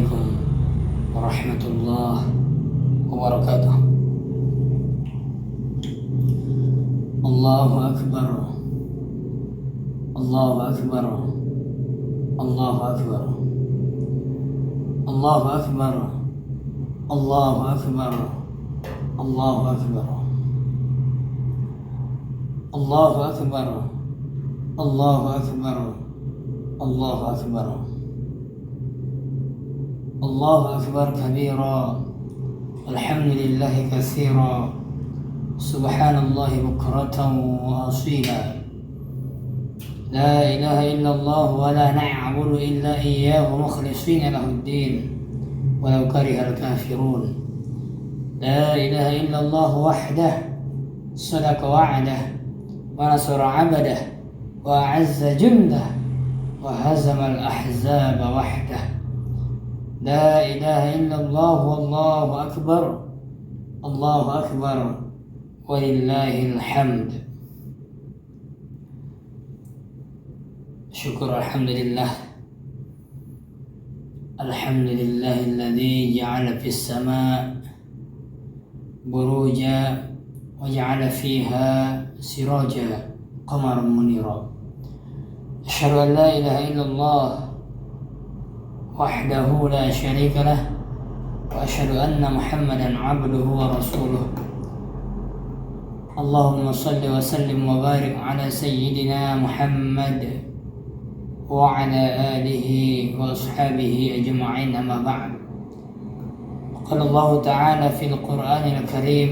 عليكم ورحمة الله وبركاته. الله أكبر الله أكبر الله أكبر الله أكبر الله أكبر الله أكبر الله أكبر الله أكبر الله أكبر الله أكبر كبيرا الحمد لله كثيرا سبحان الله بكرة وأصيلا لا إله إلا الله ولا نعبد إلا إياه مخلصين له الدين ولو كره الكافرون لا إله إلا الله وحده صدق وعده ونصر عبده وأعز جنده وهزم الأحزاب وحده لا إله إلا الله والله أكبر الله أكبر ولله الحمد. شكر الحمد لله الحمد لله الذي جعل في السماء بروجا وجعل فيها سراجا قمرا منيرا. أشهد أن لا إله إلا الله وحده لا شريك له وأشهد أن محمدا عبده ورسوله. اللهم صل وسلم وبارك على سيدنا محمد وعلى آله وأصحابه أجمعين أما بعد. قال الله تعالى في القرآن الكريم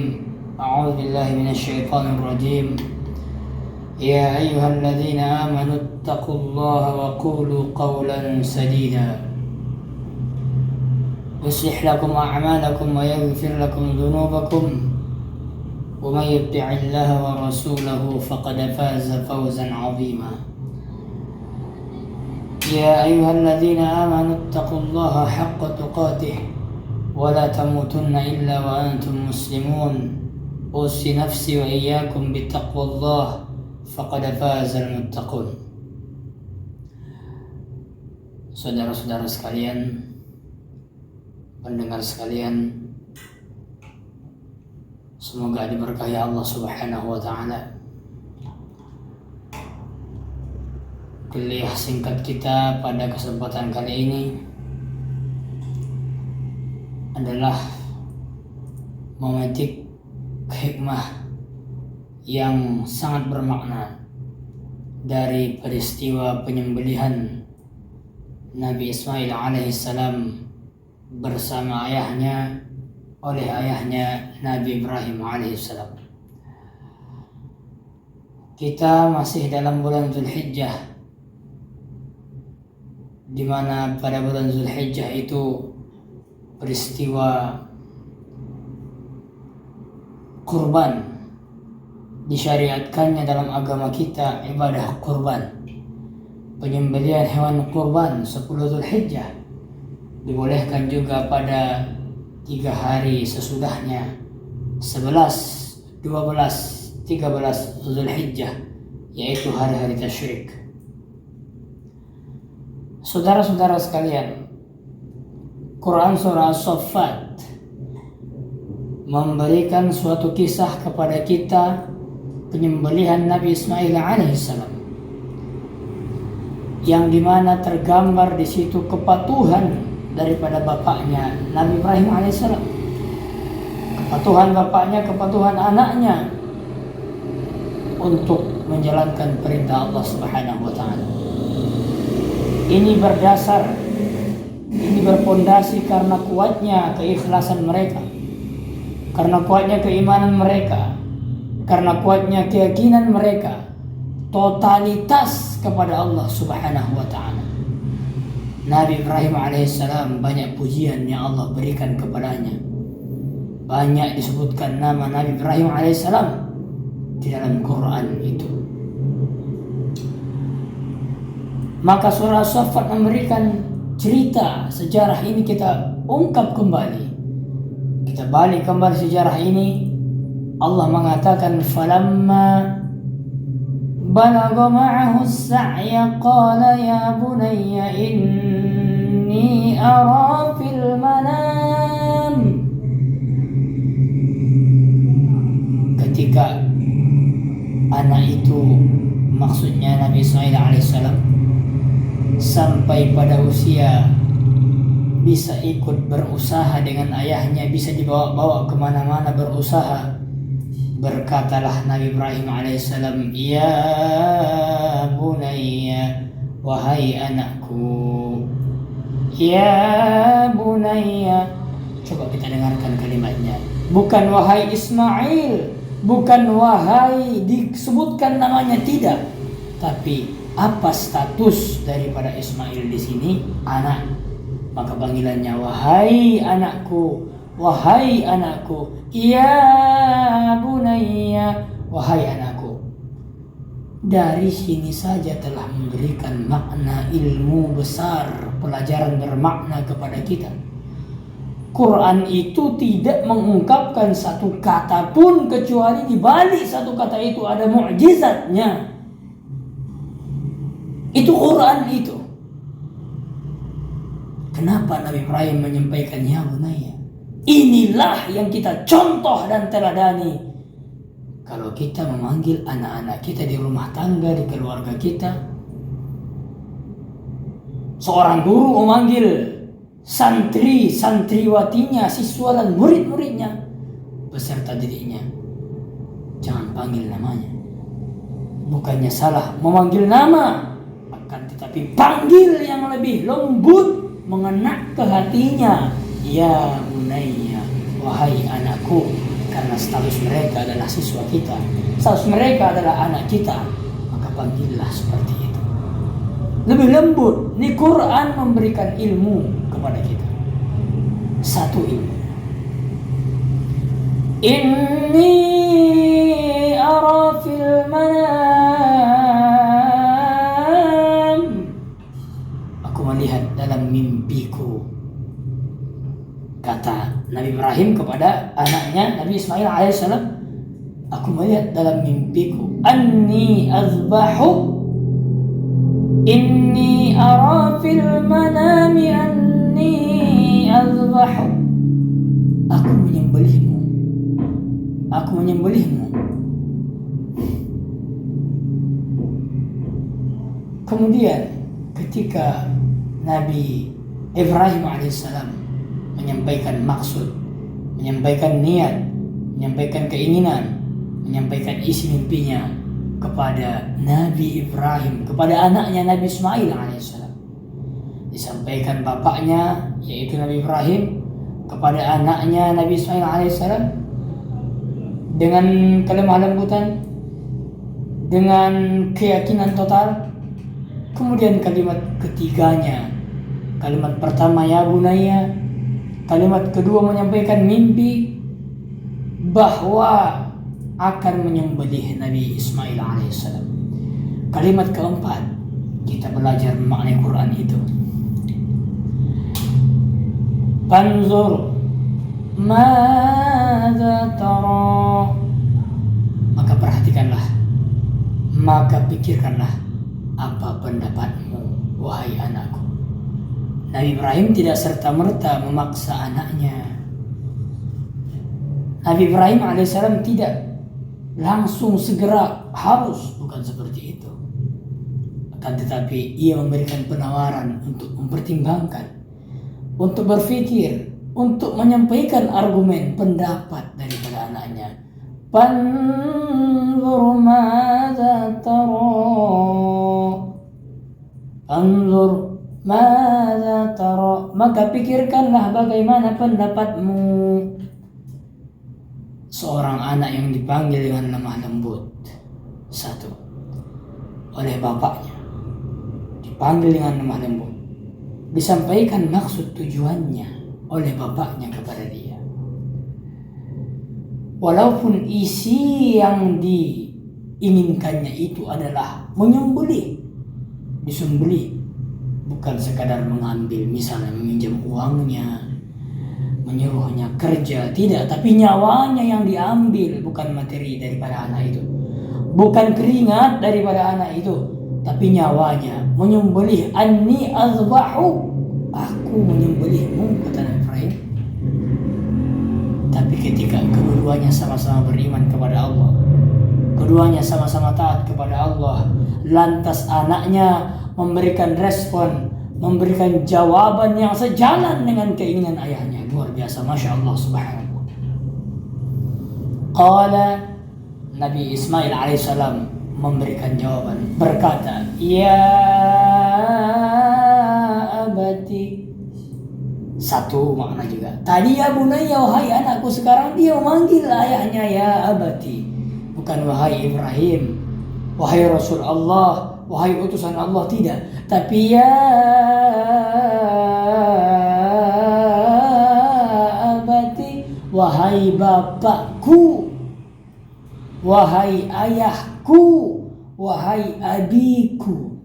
أعوذ بالله من الشيطان الرجيم يا أيها الذين آمنوا اتقوا الله وقولوا قولا سديدا يصلح لكم أعمالكم ويغفر لكم ذنوبكم ومن يطع الله ورسوله فقد فاز فوزا عظيما. يا أيها الذين آمنوا اتقوا الله حق تقاته ولا تموتن إلا وأنتم مسلمون. أوصي نفسي وإياكم بتقوى الله فقد فاز المتقون. Saudara-saudara sekalian, pendengar sekalian, semoga diberkahi Allah Subhanahu wa taala. Kuliah singkat kita pada kesempatan kali ini adalah memetik hikmah yang sangat bermakna dari peristiwa penyembelihan Nabi Ismail alaihissalam bersama ayahnya oleh ayahnya Nabi Ibrahim alaihissalam. Kita masih dalam bulan Zulhijjah, di mana pada bulan Zulhijjah itu peristiwa kurban disyariatkannya dalam agama kita, ibadah kurban, penyembelihan hewan kurban 10 Zulhijjah. Dibolehkan juga pada 3 hari sesudahnya, 11, 12, 13 Zulhijjah, yaitu hari-hari tasyrik. Saudara-saudara sekalian, Quran surah As-Saffat memberikan suatu kisah kepada kita penyembelihan Nabi Ismail alaihissalam, yang dimana tergambar di situ kepatuhan daripada bapaknya Nabi Ibrahim alaihissalam, kepatuhan bapaknya, kepatuhan anaknya untuk menjalankan perintah Allah Subhanahu wa taala. Ini berpondasi karena kuatnya keikhlasan mereka, karena kuatnya keimanan mereka, karena kuatnya keyakinan mereka, totalitas kepada Allah Subhanahu wa taala. Nabi Ibrahim alaihissalam banyak pujian yang Allah berikan kepadanya. Banyak disebutkan nama Nabi Ibrahim alaihissalam di dalam Quran itu. Maka surah Saffat memberikan cerita sejarah ini, kita ungkap kembali, kita balik kembali sejarah ini. Allah mengatakan falamma balagha ma'ahu as-sa'ya qala ya bunayya inni ara fil Nabi Ismail alaihissalam sampai pada usia bisa ikut berusaha dengan ayahnya, bisa dibawa-bawa kemana-mana berusaha. Berkatalah Nabi Ibrahim alaihissalam, ya bunayya, wahai anakku, ya bunayya. Coba kita dengarkan kalimatnya. Bukan wahai Ismail, bukan wahai disebutkan namanya, tidak. Tapi apa status daripada Ismail di sini? Anak. Maka panggilannya wahai anakku, wahai anakku, ya bunayya, wahai anakku. Dari sini saja telah memberikan makna ilmu besar, pelajaran bermakna kepada kita. Quran itu tidak mengungkapkan satu kata pun kecuali di balik satu kata itu ada mukjizatnya. Itu Quran itu. Kenapa Nabi Ibrahim menyampaikan ya bunayya? Inilah yang kita contoh dan teladani. Kalau kita memanggil anak-anak kita di rumah tangga, di keluarga kita. Seorang guru memanggil santri, santriwatinya, siswa dan murid-muridnya beserta dirinya. Jangan panggil namanya. Bukannya salah memanggil nama, akan tetapi panggil yang lebih lembut, mengena ke hatinya. Ya bunayya, wahai anakku. Karena status mereka adalah siswa kita, status mereka adalah anak kita, maka panggillah seperti itu. Lebih lembut. Ini Quran memberikan ilmu kepada kita. Satu ilmu. Inni ara fil manam. Aku melihat dalam mimpiku. Kata Nabi Ibrahim kepada anaknya Nabi Ismail alaihissalam, aku melihat dalam mimpiku, anni azbahu, inni ara fil manami anni azbahu. Aku menyembelihmu, aku menyembelihmu. Kemudian ketika Nabi Ibrahim alaihissalam menyampaikan maksud, menyampaikan niat, menyampaikan keinginan, menyampaikan isi mimpinya kepada Nabi Ibrahim, kepada anaknya Nabi Ismail alaihissalam. Disampaikan bapaknya yaitu Nabi Ibrahim kepada anaknya Nabi Ismail alaihissalam dengan kelemah lembutan, dengan keyakinan total. Kemudian kalimat ketiganya, kalimat pertama ya bunayya, kalimat kedua menyampaikan mimpi bahwa akan menyembelih Nabi Ismail alaihissalam. Kalimat keempat, kita belajar memaknai Quran itu. Fanzur madza tara. Maka perhatikanlah, maka pikirkanlah apa pendapatmu wahai anakku. Nabi Ibrahim tidak serta-merta memaksa anaknya. Nabi Ibrahim alaihissalam tidak langsung segera harus, bukan seperti itu. Akan tetapi ia memberikan penawaran untuk mempertimbangkan, untuk berpikir, untuk menyampaikan argumen, pendapat daripada anaknya. Fanzur madza tara. Fanzur madza tara, maka pikirkanlah bagaimana pendapatmu. Seorang anak yang dipanggil dengan lemah lembut, satu, oleh bapaknya, dipanggil dengan lemah lembut, disampaikan maksud tujuannya oleh bapaknya kepada dia. Walaupun isi yang diinginkannya itu adalah menyembelih, disembelih, bukan sekadar mengambil, misalnya meminjam uangnya, menyuruhnya kerja, tidak, tapi nyawanya yang diambil, bukan materi daripada anak itu, bukan keringat daripada anak itu, tapi nyawanya. Menyembelih, anni azbahu, aku menyembelihmu, kata Nabi Ibrahim. Tapi ketika keduanya sama-sama beriman kepada Allah, keduanya sama-sama taat kepada Allah, Lantas anaknya memberikan respon, memberikan jawaban yang sejalan dengan keinginan ayahnya. Luar biasa, Masya Allah subhanahu. Qala, Nabi Ismail alaihissalam memberikan jawaban, berkata, ya abati. Satu makna juga. Tadi ya bunayya, wahai anakku. Sekarang dia memanggil ayahnya ya abati. Bukan wahai Ibrahim, wahai Rasul Allah, wahai utusan Allah, tidak. Tapi ya abati, wahai bapakku, wahai ayahku, wahai abiku.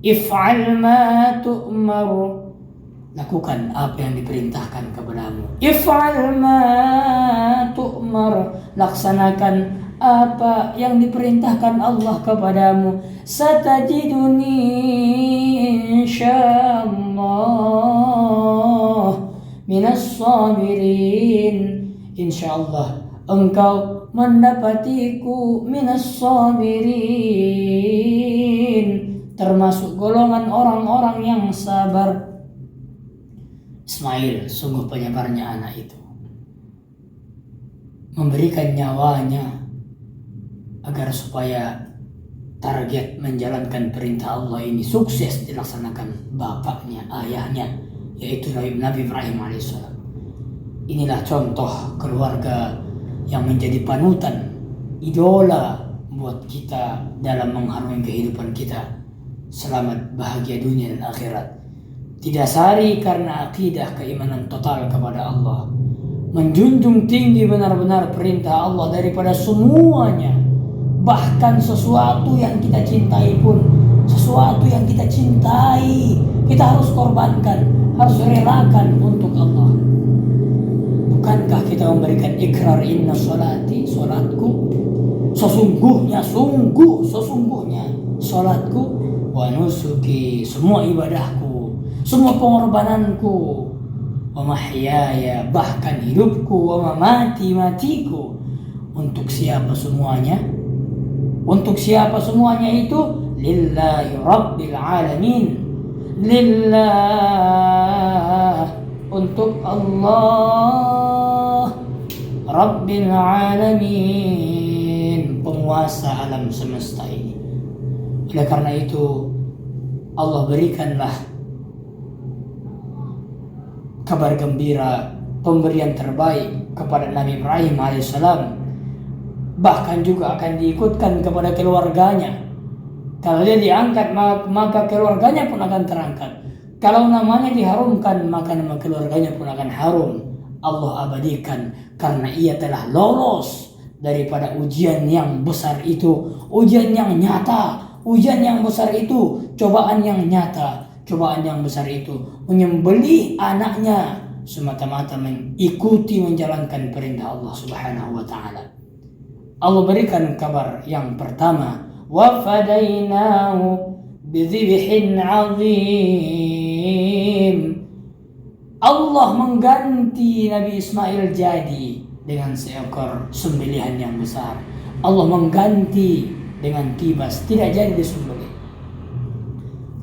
If'al ma tu'mar, lakukan apa yang diperintahkan kepadamu. If'al ma tu'mar, laksanakan apa yang diperintahkan Allah kepadamu. Satajiduni insyaallah minas sabirin. Insyaallah engkau mendapatiku minas sabirin, termasuk golongan orang-orang yang sabar. Ismail sungguh penyabarnya anak itu, memberikan nyawanya agar supaya target menjalankan perintah Allah ini sukses dilaksanakan bapaknya, ayahnya, yaitu Nabi Ibrahim alaihissalam. Inilah contoh keluarga yang menjadi panutan, idola buat kita dalam mengharumkan kehidupan kita. Selamat bahagia dunia dan akhirat. Didasari karena akidah keimanan total kepada Allah, menjunjung tinggi benar-benar perintah Allah daripada semuanya. Bahkan sesuatu yang kita cintai pun, sesuatu yang kita cintai, kita harus korbankan, harus relakan untuk Allah. Bukankah kita memberikan ikrar inna sholati, sholatku, sesungguhnya sholatku, wa nusuki, semua ibadahku, semua pengorbananku, wa mahyaya, bahkan hidupku, wa mamati, matiku. Untuk siapa semuanya? Untuk siapa semuanya itu? Lillahi Rabbil Alamin. Lillah, untuk Allah Rabbil Alamin, penguasa alam semesta ini. Oleh karena itu Allah berikanlah kabar gembira, pemberian terbaik kepada Nabi Ibrahim alaihissalam. Bahkan juga akan diikutkan kepada keluarganya. Kalau dia diangkat, maka keluarganya pun akan terangkat. Kalau namanya diharumkan, maka nama keluarganya pun akan harum. Allah abadikan karena ia telah lolos daripada ujian yang besar itu. Ujian yang nyata, ujian yang besar itu, cobaan yang nyata, cobaan yang besar itu, menyembelih anaknya semata-mata mengikuti menjalankan perintah Allah Subhanahu wa taala. Allah berikan kabar yang pertama, wa fadainahu bidzibhin 'adzim. Allah mengganti Nabi Ismail jadi dengan seekor sembelihan yang besar. Allah mengganti dengan kibas, tidak jadi disembelih.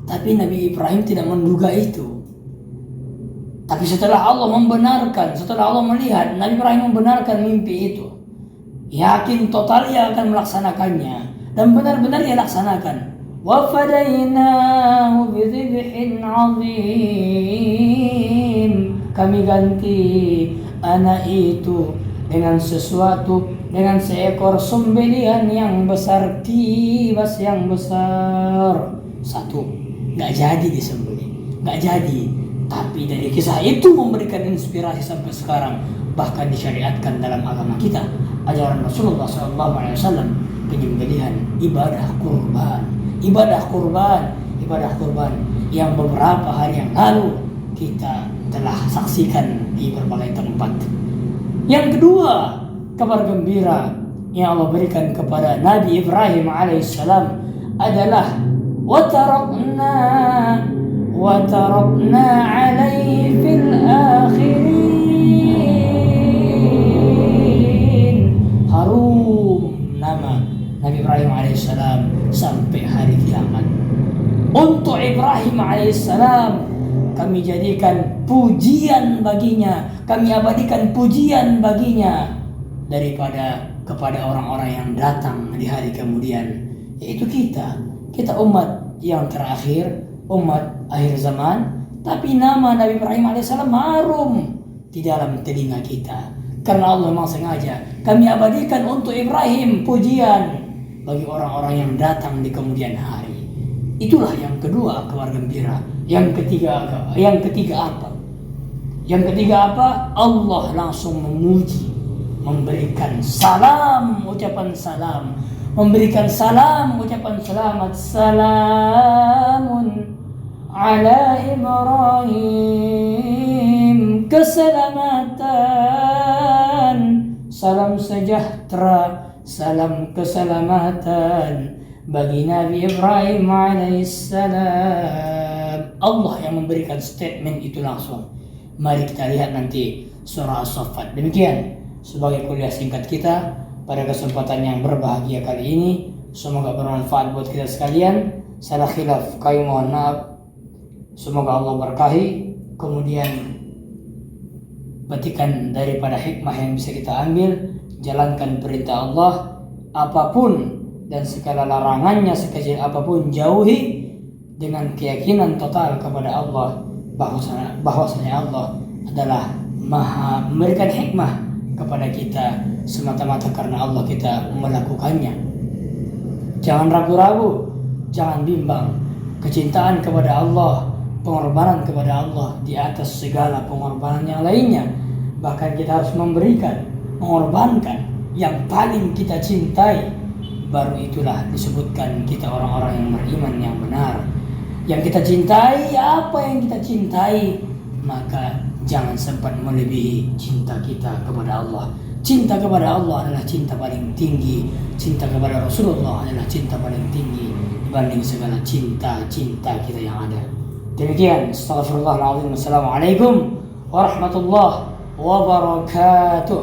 Tapi Nabi Ibrahim tidak menduga itu. Tapi setelah Allah membenarkan, setelah Allah melihat Nabi Ibrahim membenarkan mimpi itu, yakin total ia akan melaksanakannya, dan benar-benar ia laksanakan. Wa fadainahu bidzibhin 'adzim. Kami ganti anak itu dengan sesuatu, dengan seekor sembelihan yang besar, kibas yang besar. Satu, nggak jadi disembelih, nggak jadi. Tapi dari kisah itu memberikan inspirasi sampai sekarang, bahkan disyariatkan dalam agama kita, ajaran Rasulullah SAW, penyembelihan, ibadah kurban yang beberapa hari yang lalu kita telah saksikan di berbagai tempat. Yang kedua, kabar gembira yang Allah berikan kepada Nabi Ibrahim alaihissalam adalah wa tarakna alaihi fil akhirin. Harum nama Nabi Ibrahim alaihissalam Ibrahim alaihissalam. Kami jadikan pujian baginya, kami abadikan pujian baginya daripada kepada orang-orang yang datang di hari kemudian, yaitu kita umat yang terakhir, umat akhir zaman. Tapi nama Nabi Ibrahim alaihissalam harum di dalam telinga kita, karena Allah memang sengaja kami abadikan untuk Ibrahim pujian bagi orang-orang yang datang di kemudian hari. Itulah yang kedua, kabar gembira. Yang ketiga apa? Yang ketiga apa? Allah langsung memuji, memberikan salam, ucapan salam, memberikan salam, ucapan selamat. Salamun ala Ibrahim, keselamatan, salam sejahtera, salam keselamatan bagi Nabi Ibrahim alaihissalam. Allah yang memberikan statement itu langsung. Mari kita lihat nanti surah As-Saffat. Demikian sebagai kuliah singkat kita pada kesempatan yang berbahagia kali ini. Semoga bermanfaat buat kita sekalian. Salah khilaf kami mohon maaf. Semoga Allah berkahi. Kemudian petikan daripada hikmah yang bisa kita ambil, jalankan perintah Allah, apapun dan segala larangannya sekecil apapun jauhi, dengan keyakinan total kepada Allah bahwasanya Allah adalah Maha memberikan hikmah kepada kita semata-mata karena Allah kita melakukannya. Jangan ragu-ragu, jangan bimbang. Kecintaan kepada Allah, pengorbanan kepada Allah di atas segala pengorbanan yang lainnya. Bahkan kita harus mengorbankan yang paling kita cintai. Baru itulah disebutkan kita orang-orang yang beriman yang benar. Yang kita cintai, apa yang kita cintai, maka jangan sempat melebihi cinta kita kepada Allah. Cinta kepada Allah adalah cinta paling tinggi. Cinta kepada Rasulullah adalah cinta paling tinggi dibanding segala cinta-cinta kita yang ada. Demikian, astaghfirullahaladzim. Wassalamualaikum warahmatullahi wabarakatuh.